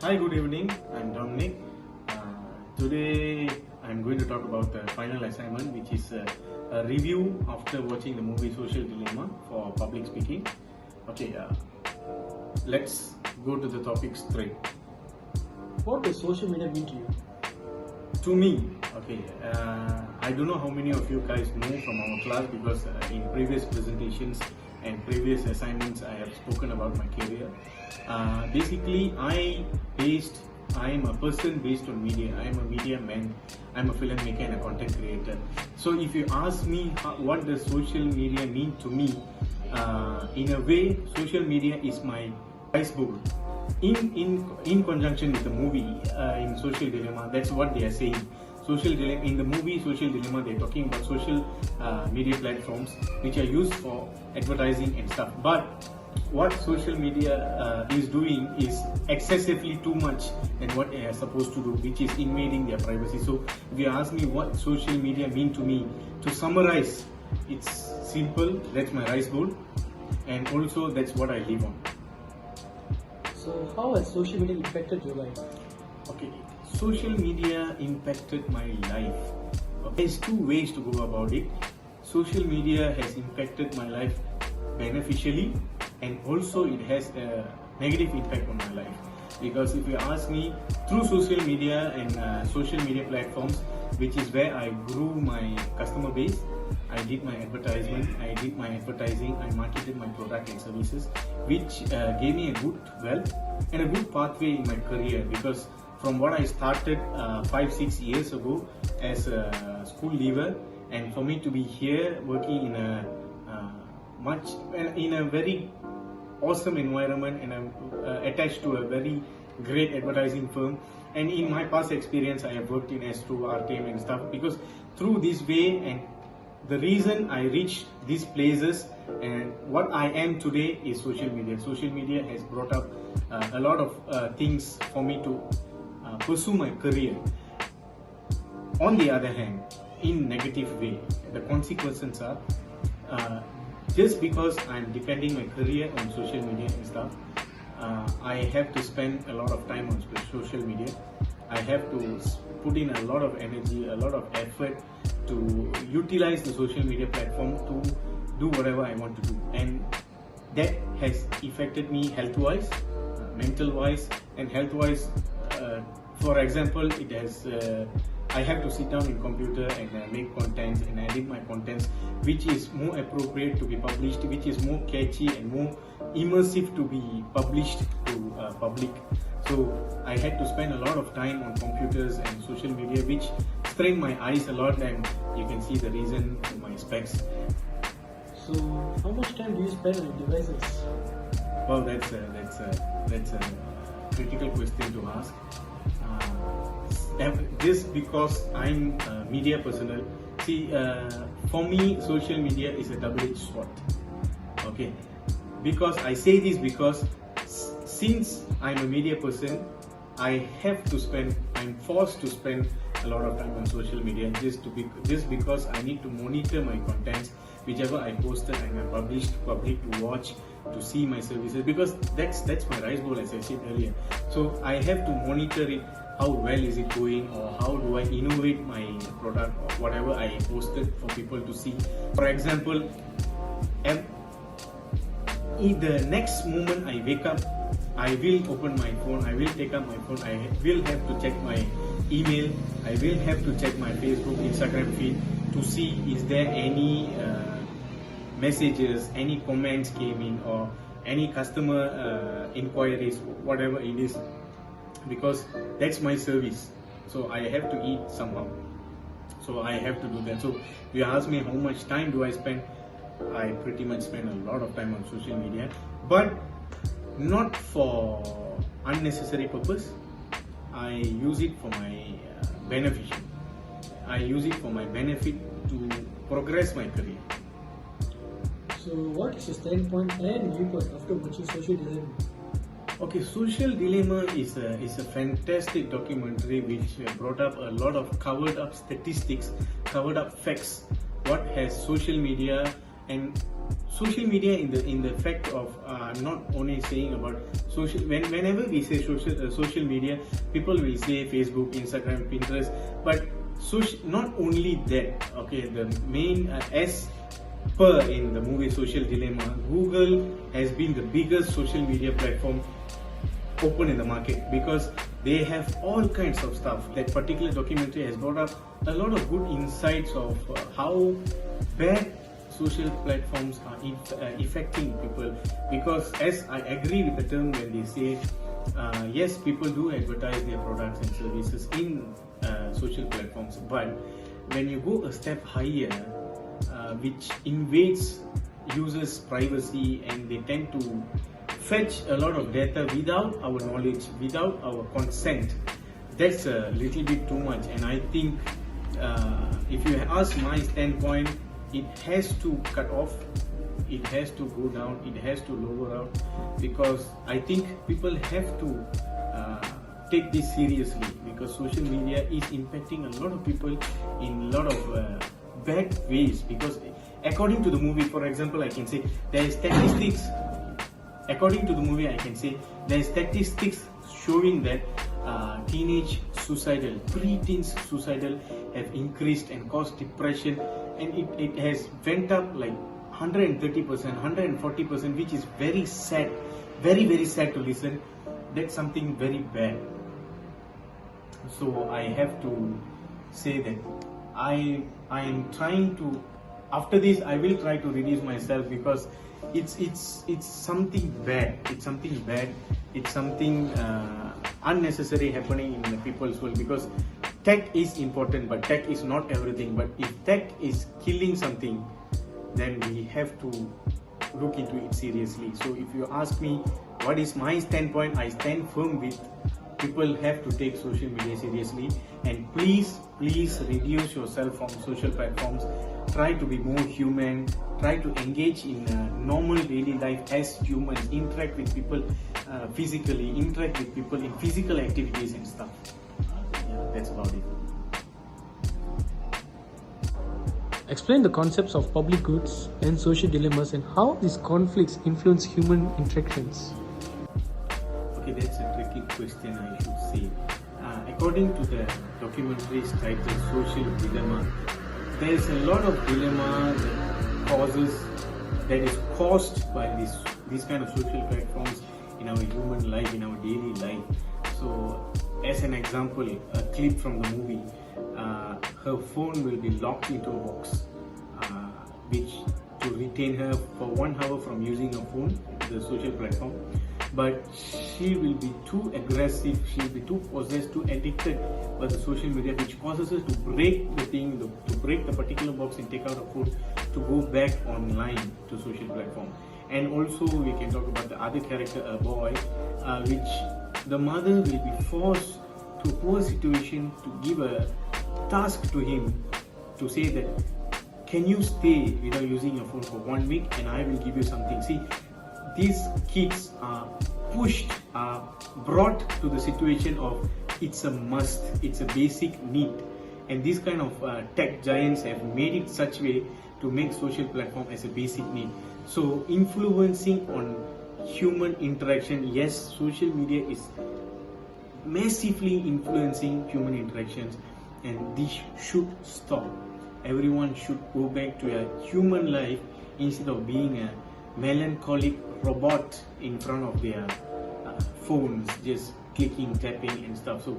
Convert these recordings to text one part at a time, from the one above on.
Hi, good evening. I'm Dominic. Today I'm going to talk about the final assignment, which is a review after watching the movie Social Dilemma for public speaking. Okay, let's go to the topic straight. What does social media mean to you? To me, okay, I don't know how many of you guys know from our class because in previous presentations and previous assignments I have spoken about my career. Basically, I am a person based on media. I am a media man. I'm a filmmaker and a content creator. So if you ask me what does social media mean to me, in a way, social media is my iceberg. In conjunction with the movie in Social Dilemma, that's what they are saying. Social Dilemma, in the movie Social Dilemma, they're talking about social media platforms which are used for advertising and stuff. But what social media is doing is excessively too much than what they are supposed to do, which is invading their privacy. So if you ask me what social media mean to me, to summarize, it's simple. That's my rice bowl, and also that's what I live on. So how has social media impacted your life? Okay, social media impacted my life. There's two ways to go about it. Social media has impacted my life beneficially, and also it has a negative impact on my life. Because if you ask me, through social media and social media platforms, which is where I grew my customer base, I did my advertisement, I did my advertising, I marketed my product and services, which gave me a good wealth and a good pathway in my career. Because from what I started 5-6 years ago as a school leaver, and for me to be here working in a very awesome environment, and I'm attached to a very great advertising firm. And in my past experience, I have worked in Astro, RTM and stuff. Because through this way, and the reason I reached these places and what I am today is social media. Social media has brought up a lot of things for me to pursue my career. On the other hand, in negative way, the consequences are just because I'm depending my career on social media and stuff, I have to spend a lot of time on social media. I have to put in a lot of energy, a lot of effort to utilize the social media platform to do whatever I want to do. And that has affected me health-wise, mental-wise, and health-wise. For example, it has I have to sit down in computer and make contents and edit my contents, which is more appropriate to be published, which is more catchy and more immersive to be published to public. So I had to spend a lot of time on computers and social media, which strained my eyes a lot, and you can see the reason in my specs. So how much time do you spend on your devices? Well, that's a critical question to ask. Just because I'm a media personnel, see, for me, social media is a double-edged sword. Okay, because I say this because since I'm a media person, I'm forced to spend a lot of time on social media just because I need to monitor my contents, whichever I posted and I published to public to watch, to see my services, because that's my rice bowl, as I said earlier. So I have to monitor it. How well is it going, or how do I innovate my product or whatever I posted for people to see. For example, in the next moment I wake up, I will open my phone, I will take up my phone, I will have to check my email, I will have to check my Facebook, Instagram feed to see is there any messages, any comments came in, or any customer inquiries, whatever it is. Because that's my service, so I have to eat somehow, so I have to do that. So you ask me how much time do I spend, I pretty much spend a lot of time on social media, but not for unnecessary purpose. I use it for my benefit. I use it for my benefit to progress my career. So what is your standpoint and viewpoint after watching Social Dilemma? Okay, Social Dilemma is a fantastic documentary which brought up a lot of covered up statistics, covered up facts, what has social media and social media in the fact of not only saying about social. Whenever we say social media, people will say Facebook, Instagram, Pinterest, but not only that. Okay, the main as per in the movie Social Dilemma, Google has been the biggest social media platform open in the market because they have all kinds of stuff. That particular documentary has brought up a lot of good insights of how bad social platforms are affecting people. Because as I agree with the term when they say yes, people do advertise their products and services in social platforms, but when you go a step higher, which invades users' privacy, and they tend to fetch a lot of data without our knowledge, without our consent, that's a little bit too much. And I think if you ask my standpoint, it has to cut off, it has to go down, it has to lower out, because I think people have to take this seriously, because social media is impacting a lot of people in a lot of bad ways. Because according to the movie, for example, I can say there is statistics. According to the movie, I can say there is statistics showing that pre-teens suicidal have increased and caused depression, and it has went up like 130%, 140%, which is very sad, very, very sad to listen. That's something very bad. So I have to say that I am trying to, after this I will try to reduce myself, because it's something bad. It's something bad. It's something unnecessary happening in the people's world, because tech is important, but tech is not everything. But if tech is killing something, then we have to look into it seriously. So if you ask me what is my standpoint, I stand firm with people have to take social media seriously, and please reduce yourself from social platforms. Try to be more human, try to engage in normal daily life as humans, interact with people physically, interact with people in physical activities and stuff. Yeah, that's about it. Explain the concepts of public goods and social dilemmas and how these conflicts influence human interactions. Okay, that's a tricky question, I should say. According to the documentary's title, Social Dilemma, there is a lot of dilemma that is caused by these kind of social platforms in our human life, in our daily life. So, as an example, a clip from the movie, her phone will be locked into a box, which to retain her for 1 hour from using her phone, the social platform. But she will be too aggressive, she will be too possessed, too addicted by the social media, which causes her to break the thing, to break the particular box and take out her phone, to go back online to social platform. And also we can talk about the other character, a boy, which the mother will be forced to a poor situation to give a task to him to say that, can you stay without using your phone for 1 week and I will give you something. See, these kids are pushed, brought to the situation of it's a must, it's a basic need. And these kind of tech giants have made it such way to make social platform as a basic need. So influencing on human interaction, yes, social media is massively influencing human interactions, and this should stop. Everyone should go back to a human life instead of being a melancholic robot in front of their phones, just clicking, tapping and stuff. So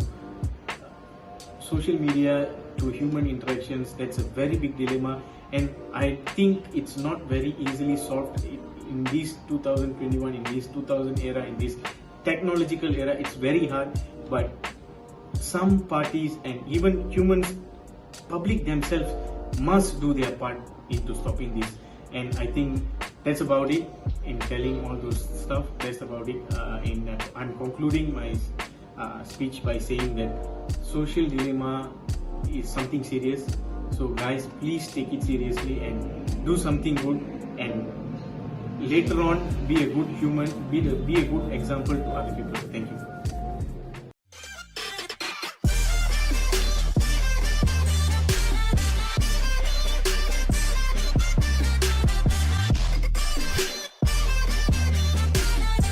social media to human interactions, that's a very big dilemma, and I think it's not very easily solved in this 2021, in this 2000 era, in this technological era. It's very hard, but some parties and even humans, public themselves, must do their part into stopping this. And I think that's about it in telling all those stuff. That's about it. I'm concluding my speech by saying that social dilemma is something serious. So guys, please take it seriously and do something good, and later on be a good human, be a good example to other people. Thank you.